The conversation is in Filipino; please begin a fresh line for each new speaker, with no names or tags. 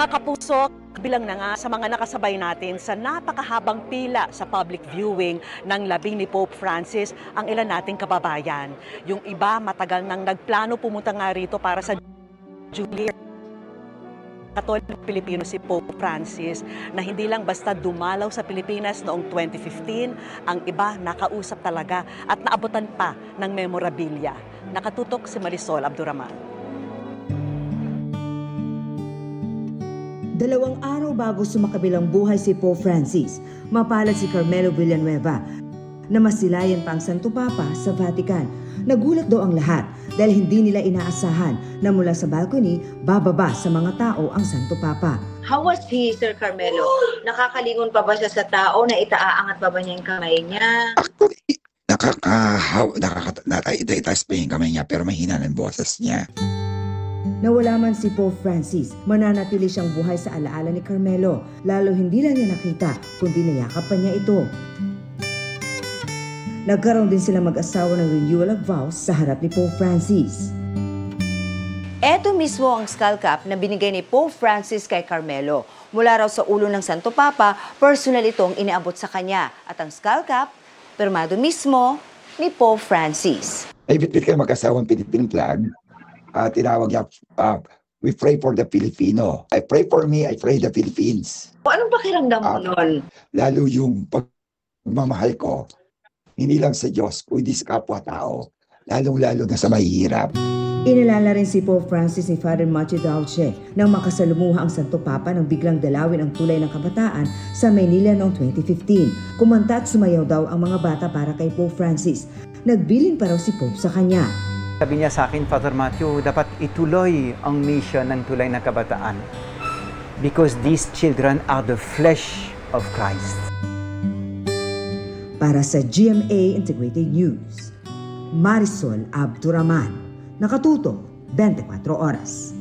Mga kapuso, bilang na nga sa mga nakasabay natin sa napakahabang pila sa public viewing ng labi ni Pope Francis ang ilan nating kababayan. Yung iba matagal nang nagplano pumunta nga rito para sa Jubilee Katolik Pilipino si Pope Francis na hindi lang basta dumalaw sa Pilipinas noong 2015, ang iba nakausap talaga at naabutan pa ng memorabilia. Nakatutok si Marisol Abduraman.
2 araw bago sumakabilang buhay si Pope Francis, mapalad si Carmelo Villanueva na masilayan pa ang Santo Papa sa Vatican. Nagulat daw ang lahat dahil hindi nila inaasahan na mula sa balcony bababa sa mga tao ang Santo Papa.
How was he, Sir Carmelo? Nakakalingon pa ba siya sa tao? Na itaaangat pa ba niya yung kamay niya?
Actually, nakakataas pa yung kamay niya pero mahina ng boses niya.
Nawala man si Pope Francis, mananatili siyang buhay sa alaala ni Carmelo. Lalo hindi lang niya nakita, kundi niyakap pa niya ito. Nagkaroon din sila mag-asawa ng renewal of vows sa harap ni Pope Francis.
Ito mismo ang skull cap na binigay ni Pope Francis kay Carmelo. Mula raw sa ulo ng Santo Papa, personal itong iniabot sa kanya. At ang skull cap, pirmado mismo ni Pope Francis.
Ay bitbit kayo mag-asawang Philippine flag. Tinawag niya, we pray for the Filipino. I pray for me, I pray the Philippines.
Anong pakiramdam mo nun?
Lalo yung pagmamahal ko, hindi lang sa Diyos, kundi sa kapwa-tao, lalong-lalo na sa mahihirap.
Inalala rin si Pope Francis ni Father Matthew Dauche nang makasalumuha ang Santo Papa nang biglang dalawin ang tulay ng kabataan sa Maynila noong 2015. Kumanta at sumayaw daw ang mga bata para kay Pope Francis. Nagbilin pa raw si Pope sa kanya.
Sabi niya sa akin, Father Matthew, dapat ituloy ang mission ng Tulay ng Kabataan because these children are the flesh of Christ.
Para sa GMA Integrated News, Marisol Abduraman, nakatutok 24 oras.